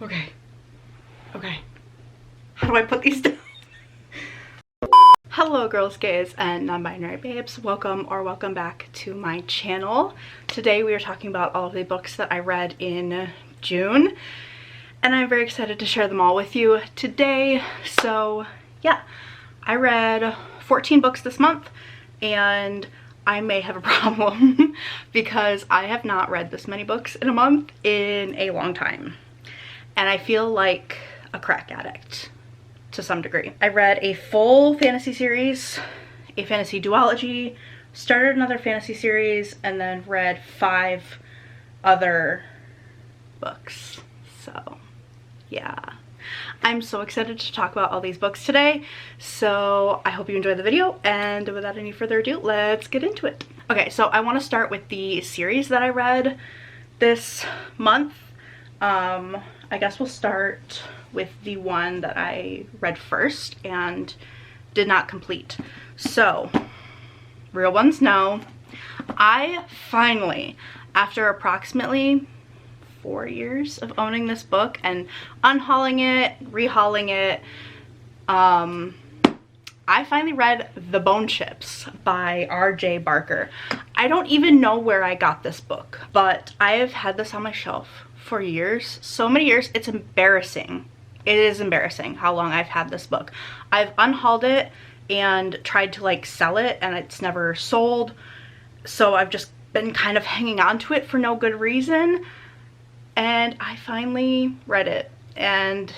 Okay. Okay. How do I put these down? Hello girls, gays, and non-binary babes. Welcome or welcome back to my channel. Today we are talking about all of the books that I read in June, and I'm very excited to share them all with you today. So yeah, I read 14 books this month, and I may have a problem because I have not read this many books in a month in a long time. And I feel like a crack addict to some degree. I read a full fantasy series, a fantasy duology, started another fantasy series, and then read 5 other books. So yeah, I'm so excited to talk about all these books today. So I hope you enjoy the video, and without any further ado, let's get into it. Okay, so I want to start with the series that I read this month. I guess we'll start with the one that I read first and did not complete. So, real ones know, I finally, after approximately 4 years of owning this book and unhauling it, rehauling it, I finally read The Bone Chips by R.J. Barker. I don't even know where I got this book, but I have had this on my shelf for years, so many years, it's embarrassing. It is embarrassing how long I've had this book. I've unhauled it and tried to like sell it, and it's never sold, so I've just been kind of hanging on to it for no good reason, and I finally read it, and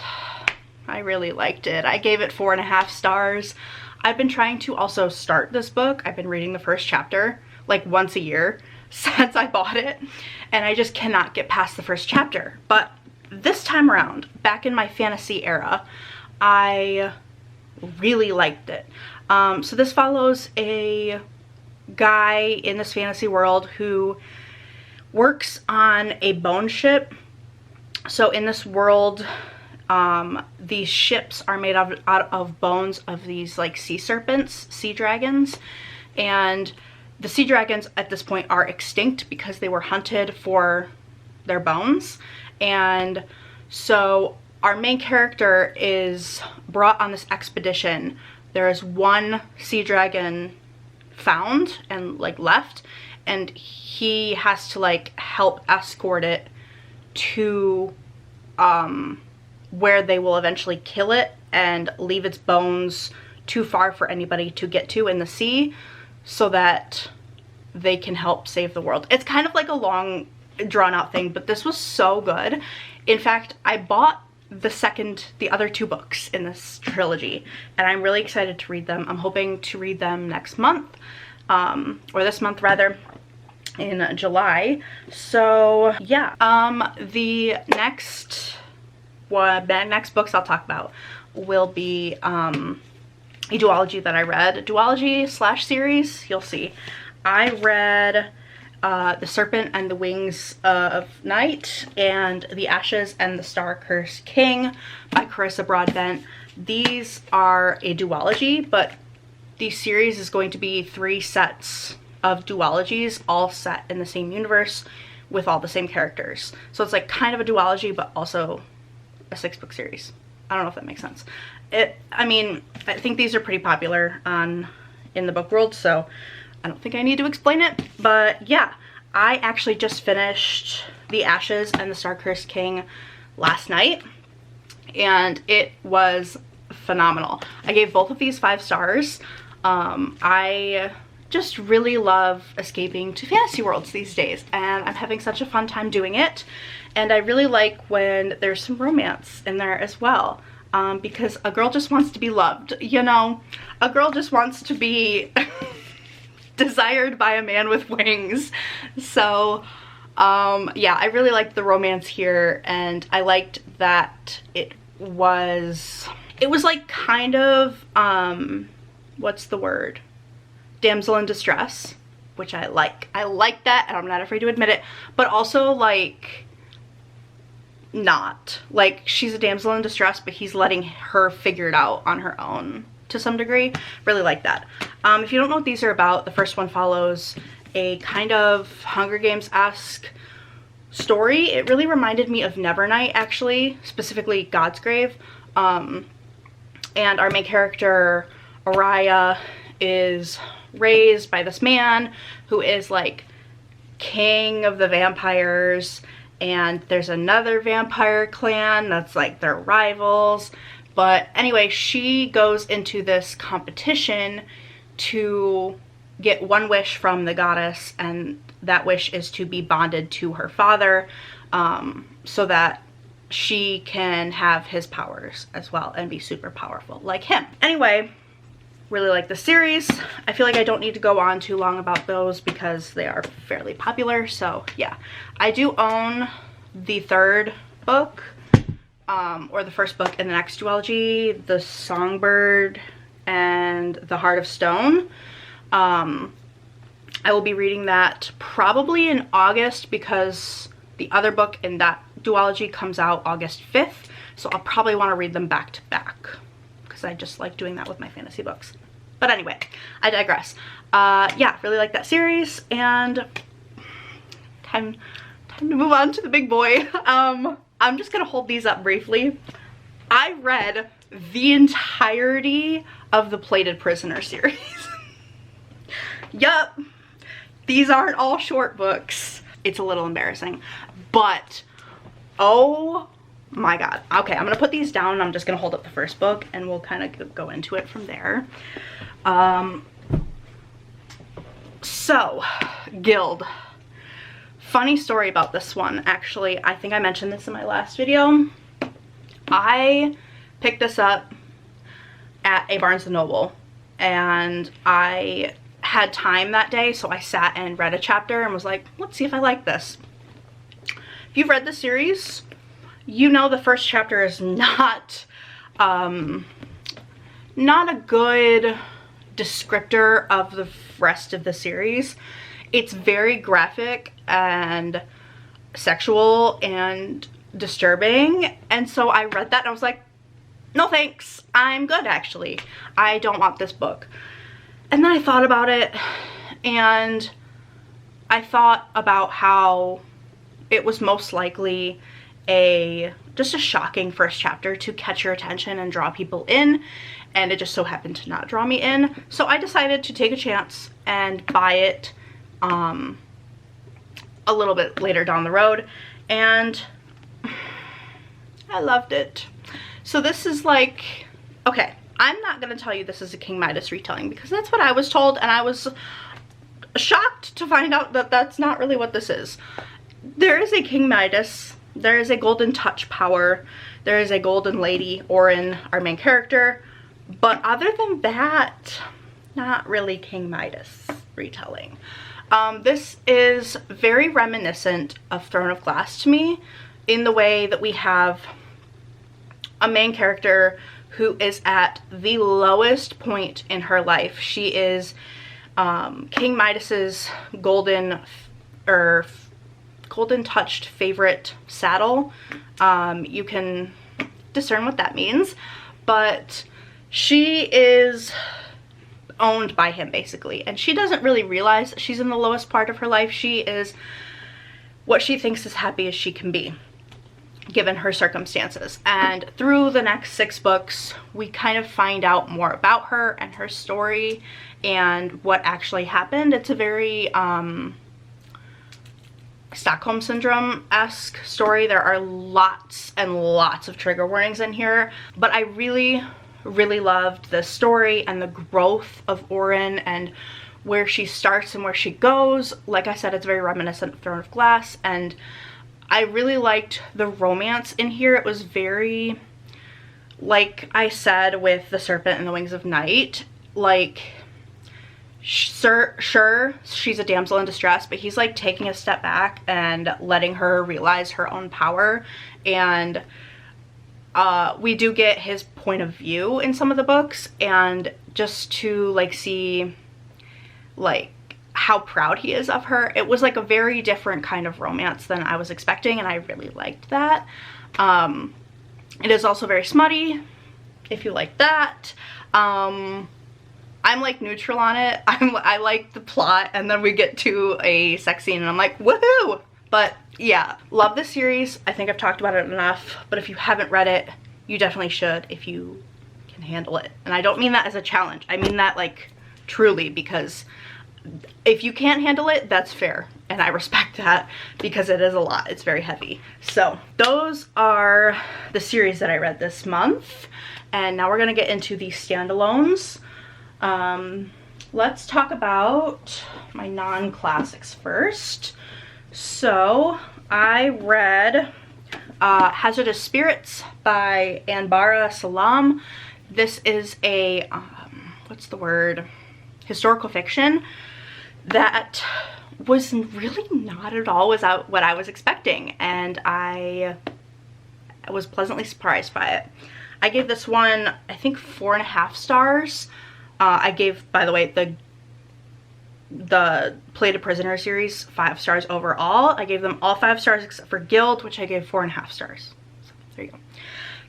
I really liked it. I gave it 4.5 stars. I've been trying to also start this book. I've been reading the first chapter like once a year since I bought it, and I just cannot get past the first chapter. But this time around, back in my fantasy era, I really liked it. So this follows a guy in this fantasy world who works on a bone ship. So in this world, these ships are made out of bones of these like sea serpents, sea dragons, and the sea dragons at this point are extinct because they were hunted for their bones. And so our main character is brought on this expedition. There is one sea dragon found and like left, and he has to like help escort it to where they will eventually kill it and leave its bones too far for anybody to get to in the sea, so that they can help save the world. It's kind of like a long drawn out thing, but this was so good. In fact, I bought the other 2 books in this trilogy, and I'm really excited to read them. I'm hoping to read them next month, or this month rather, in July. So yeah, the next books I'll talk about will be a duology that I read. Duology / series, you'll see. I read The Serpent and the Wings of Night and The Ashes and the Star-Cursed King by Carissa Broadbent. These are a duology, but the series is going to be 3 sets of duologies, all set in the same universe with all the same characters. So it's like kind of a duology, but also a 6-book series. I don't know if that makes sense. I mean, I think these are pretty popular in the book world, so I don't think I need to explain it. But yeah, I actually just finished The Ashes and the Star-Cursed King last night, and it was phenomenal. I gave both of these 5 stars. I just really love escaping to fantasy worlds these days, and I'm having such a fun time doing it. And I really like when there's some romance in there as well, because a girl just wants to be loved, you know? A girl just wants to be desired by a man with wings. So yeah, I really liked the romance here, and I liked that it was like kind of what's the word, damsel in distress, which I like that, and I'm not afraid to admit it, but also like not like she's a damsel in distress, but he's letting her figure it out on her own to some degree. Really like that. If you don't know what these are about, the first one follows a kind of Hunger Games-esque story. It really reminded me of Nevernight, actually, specifically God's Grave. And our main character, Araya, is raised by this man who is like king of the vampires, and there's another vampire clan that's like their rivals. But anyway, she goes into this competition to get one wish from the goddess, and that wish is to be bonded to her father, so that she can have his powers as well and be super powerful like him. Anyway, really like the series. I feel like I don't need to go on too long about those because they are fairly popular. So yeah, I do own the third book, or the first book in the next duology, The Songbird and The Heart of Stone. I will be reading that probably in August because the other book in that duology comes out August 5th. So I'll probably want to read them back to back because I just like doing that with my fantasy books. But anyway, I digress. Yeah, really like that series, and time to move on to the big boy. I'm just gonna hold these up briefly. I read the entirety of the Plated Prisoner series. Yup, these aren't all short books. It's a little embarrassing, but oh my god. Okay, I'm gonna put these down. I'm just gonna hold up the first book and we'll kind of go into it from there. So, Guild. Funny story about this one, actually. I think I mentioned this in my last video. I picked this up at a Barnes & Noble, and I had time that day, so I sat and read a chapter and was like, let's see if I like this. If you've read the series, you know the first chapter is not a good descriptor of the rest of the series. It's very graphic and sexual and disturbing, and so I read that and I was like, no thanks, I'm good actually. I don't want this book. And then I thought about it, and I thought about how it was most likely just a shocking first chapter to catch your attention and draw people in, and it just so happened to not draw me in. So I decided to take a chance and buy it a little bit later down the road, and I loved it. So this is like, okay, I'm not gonna tell you this is a King Midas retelling because that's what I was told, and I was shocked to find out that that's not really what this is. There is a King Midas, there is a golden touch power, there is a golden lady, Orin, our main character, but other than that, not really King Midas retelling. This is very reminiscent of Throne of Glass to me, in the way that we have a main character who is at the lowest point in her life. She is King Midas's golden touched favorite saddle. You can discern what that means, but she is owned by him basically, and she doesn't really realize that she's in the lowest part of her life. She is what she thinks as happy as she can be given her circumstances, and through the next 6 books we kind of find out more about her and her story and what actually happened. It's a very Stockholm Syndrome-esque story. There are lots and lots of trigger warnings in here, but I really loved the story and the growth of Orin and where she starts and where she goes. Like I said, it's very reminiscent of Throne of Glass, and I really liked the romance in here. It was very, like I said with The Serpent and the Wings of Night, like, sure, she's a damsel in distress, but he's like taking a step back and letting her realize her own power, and we do get his point of view in some of the books, and just to like see like how proud he is of her. It was like a very different kind of romance than I was expecting, and I really liked that. It is also very smutty, if you like that. I'm like neutral on it. I like the plot, and then we get to a sex scene and I'm like, woohoo, But yeah, love this series. I think I've talked about it enough, but if you haven't read it, you definitely should if you can handle it. And I don't mean that as a challenge. I mean that like truly, because if you can't handle it, that's fair. And I respect that because it is a lot. It's very heavy. So those are the series that I read this month. And now we're gonna get into the standalones. Let's talk about my non-classics first. So I read Hazardous Spirits by Anbara Salam. This is a, what's the word? Historical fiction that was really not at all what I was expecting, and I was pleasantly surprised by it. I gave this one, I think, 4.5 stars. I gave, by the way, the Plated Prisoner series 5 stars overall. I gave them all 5 stars except for Guild, which I gave 4.5 stars. So there you go.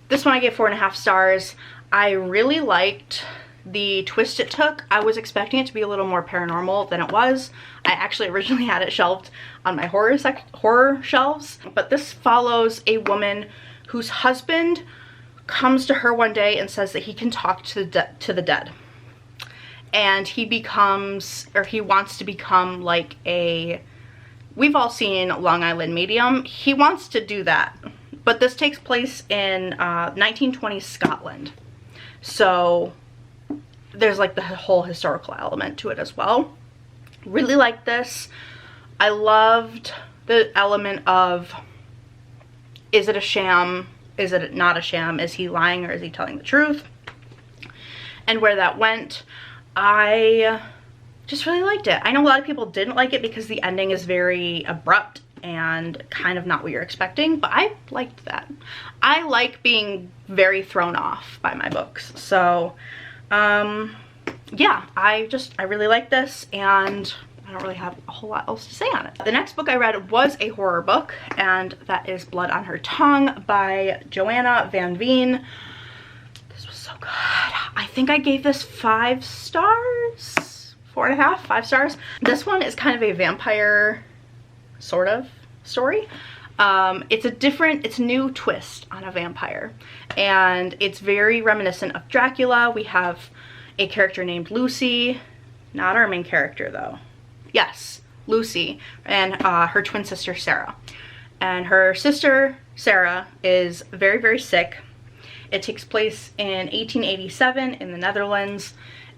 This one I gave 4.5 stars. I really liked the twist it took. I was expecting it to be a little more paranormal than it was. I actually originally had it shelved on my horror shelves, but this follows a woman whose husband comes to her one day and says that he can talk to the dead. And he becomes, or he wants to become like a, we've all seen Long Island Medium. He wants to do that. But this takes place in 1920s Scotland. So there's like the whole historical element to it as well. Really liked this. I loved the element of, is it a sham? Is it not a sham? Is he lying or is he telling the truth? And where that went. I just really liked it. I know a lot of people didn't like it because the ending is very abrupt and kind of not what you're expecting, but I liked that. I like being very thrown off by my books. So, yeah, I really like this, and I don't really have a whole lot else to say on it. The next book I read was a horror book, and that is Blood on Her Tongue by Joanna Van Veen. This was so good. I think I gave this 5 stars, 4.5, 5 stars. This one is kind of a vampire sort of story. It's a new twist on a vampire, and it's very reminiscent of Dracula. We have a character named Lucy, not our main character though. Yes, Lucy, and her twin sister Sarah. And her sister Sarah is very, very sick. It takes place in 1887 in the Netherlands,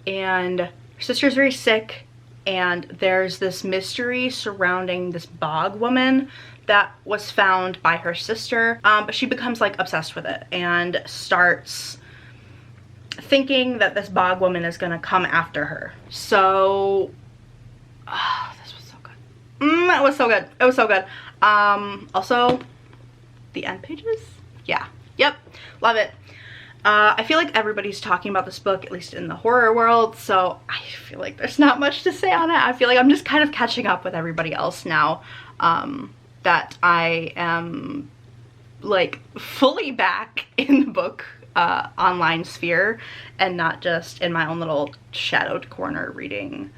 and her sister's very sick, and there's this mystery surrounding this bog woman that was found by her sister, but she becomes like obsessed with it and starts thinking that this bog woman is gonna come after her. So this was so good. It was so good. It was so good. Also the end pages, yeah, yep, love it. I feel like everybody's talking about this book, at least in the horror world, so I feel like there's not much to say on it. I feel like I'm just kind of catching up with everybody else now, that I am like fully back in the book online sphere and not just in my own little shadowed corner reading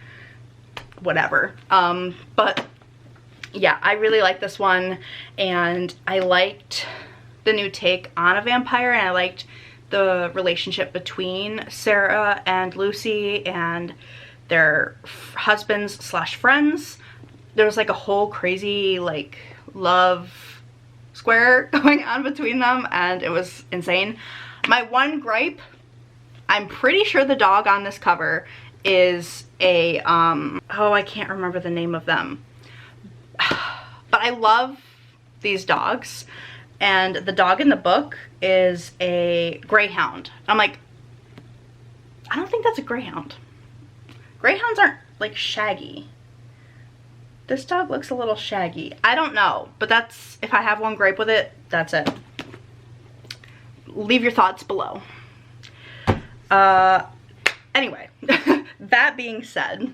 whatever. But yeah, I really like this one, and I liked the new take on a vampire, and I liked the relationship between Sarah and Lucy and their husbands slash friends. There was like a whole crazy like love square going on between them, and it was insane. My one gripe, I'm pretty sure the dog on this cover is a oh, I can't remember the name of them, but I love these dogs. And the dog in the book is a greyhound. I'm like, I don't think that's a greyhound. Greyhounds aren't like shaggy. This dog looks a little shaggy. I don't know, but that's, if I have one gripe with it, that's it. Leave your thoughts below. Anyway, that being said,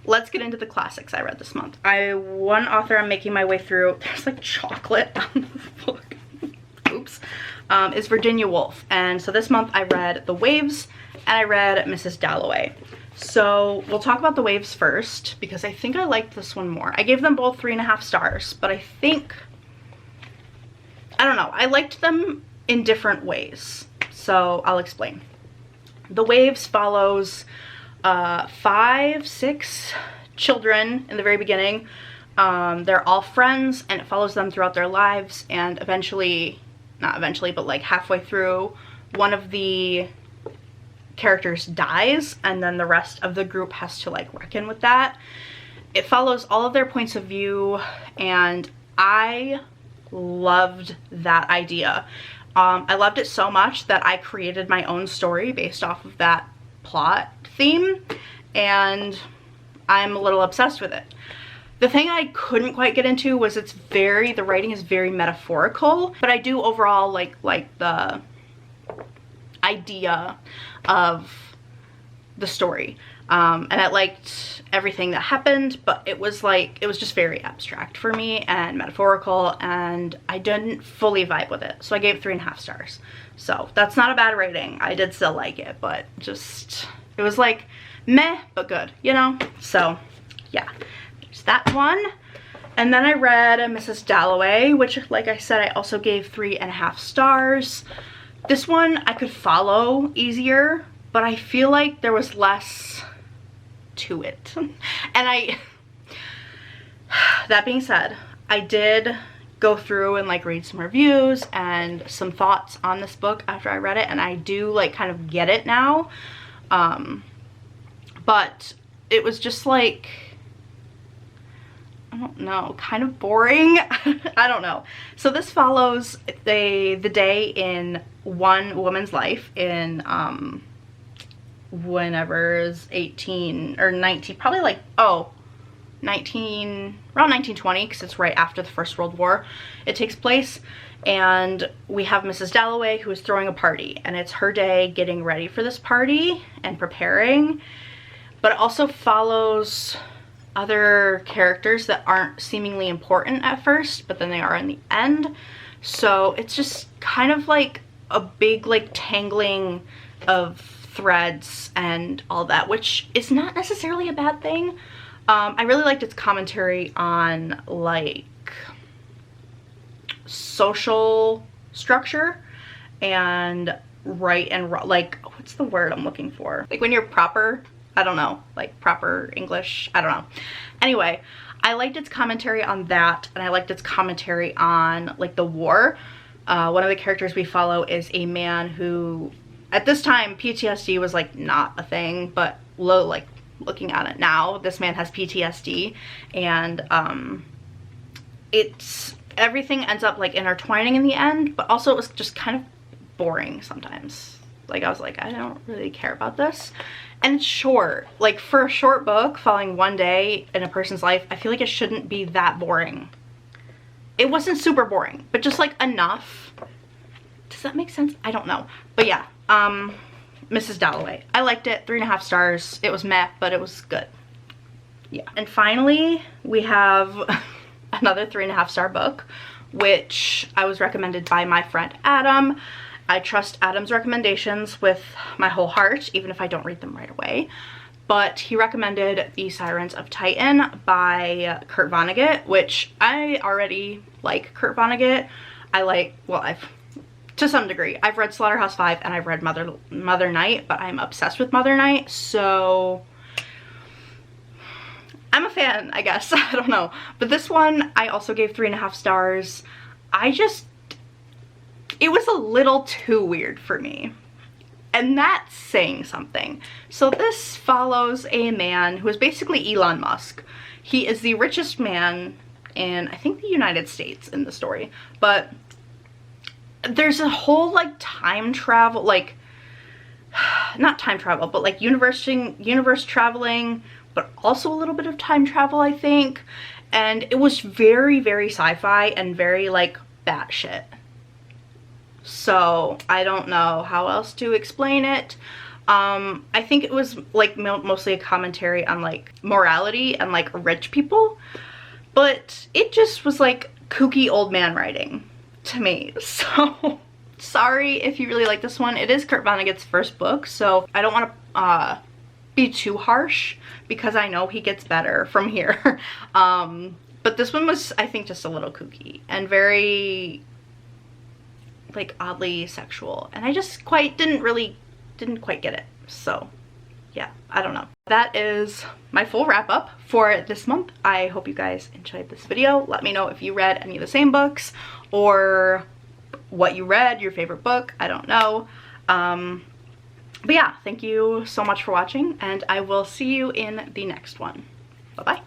let's get into the classics I read this month. One author I'm making my way through. There's like chocolate on the book. Oops. is Virginia Woolf. And so this month I read The Waves and I read Mrs. Dalloway. So we'll talk about The Waves first because I think I liked this one more. I gave them both 3.5 stars, but I think, I don't know, I liked them in different ways. So I'll explain. The Waves follows 5, 6 children in the very beginning. They're all friends and it follows them throughout their lives, and eventually, not eventually, but like halfway through, one of the characters dies and then the rest of the group has to like reckon with that. It follows all of their points of view and I loved that idea. I loved it so much that I created my own story based off of that plot theme, and I'm a little obsessed with it. The thing I couldn't quite get into was the writing is very metaphorical, but I do overall like the idea of the story. And I liked everything that happened, but it was just very abstract for me and metaphorical, and I didn't fully vibe with it. So I gave 3.5 stars. So that's not a bad rating. I did still like it, but just, it was like meh, but good, you know? So yeah, there's that one. And then I read Mrs. Dalloway, which, like I said, I also gave 3.5 stars. This one I could follow easier, but I feel like there was less to it. And that being said, I did go through and like read some reviews and some thoughts on this book after I read it, and I do like kind of get it now. But it was just like, I don't know, kind of boring. I don't know. So this follows the day in one woman's life in whenever is 18 or 19, probably like, around 1920, because it's right after the First World War it takes place. And we have Mrs. Dalloway, who is throwing a party, and it's her day getting ready for this party and preparing. But it also follows other characters that aren't seemingly important at first, but then they are in the end. So it's just kind of like a big like tangling of threads and all that, which is not necessarily a bad thing. I really liked its commentary on like social structure and right and wrong, like, what's the word I'm looking for? Like when you're proper, I don't know, like proper English, I don't know. Anyway, I liked its commentary on that, and I liked its commentary on like the war. One of the characters we follow is a man who, at this time, PTSD was like not a thing, but like looking at it now, this man has PTSD, and everything ends up like intertwining in the end, but also it was just kind of boring sometimes. Like I was like, I don't really care about this. And it's short. Like for a short book following one day in a person's life, I feel like it shouldn't be that boring. It wasn't super boring, but just like enough. Does that make sense? I don't know. But yeah, Mrs. Dalloway. I liked it, 3.5 stars. It was meh, but it was good. Yeah. And finally, we have another 3.5 star book, which I was recommended by my friend Adam. I trust Adam's recommendations with my whole heart, even if I don't read them right away. But he recommended The Sirens of Titan by Kurt Vonnegut, which I already like Kurt Vonnegut. To some degree. I've read Slaughterhouse-Five and I've read Mother Night, but I'm obsessed with Mother Night, so I'm a fan, I guess. I don't know. But this one, I also gave 3.5 stars. It was a little too weird for me. And that's saying something. So this follows a man who is basically Elon Musk. He is the richest man in, I think, the United States in the story. But there's a whole like time travel, like, not time travel, but like universe traveling, but also a little bit of time travel, I think. And it was very, very sci-fi and very like batshit. So I don't know how else to explain it. I think it was like mostly a commentary on like morality and like rich people, but it just was like kooky old man writing to me. So sorry if you really like this one. It is Kurt Vonnegut's first book, so I don't want to be too harsh because I know he gets better from here. But this one was, I think, just a little kooky and very, like, oddly sexual, and I just didn't quite get it. So yeah, I don't know. That is my full wrap up for this month. I hope you guys enjoyed this video. Let me know if you read any of the same books or what you read, your favorite book. I don't know. But yeah, thank you so much for watching, and I will see you in the next one. Bye-bye.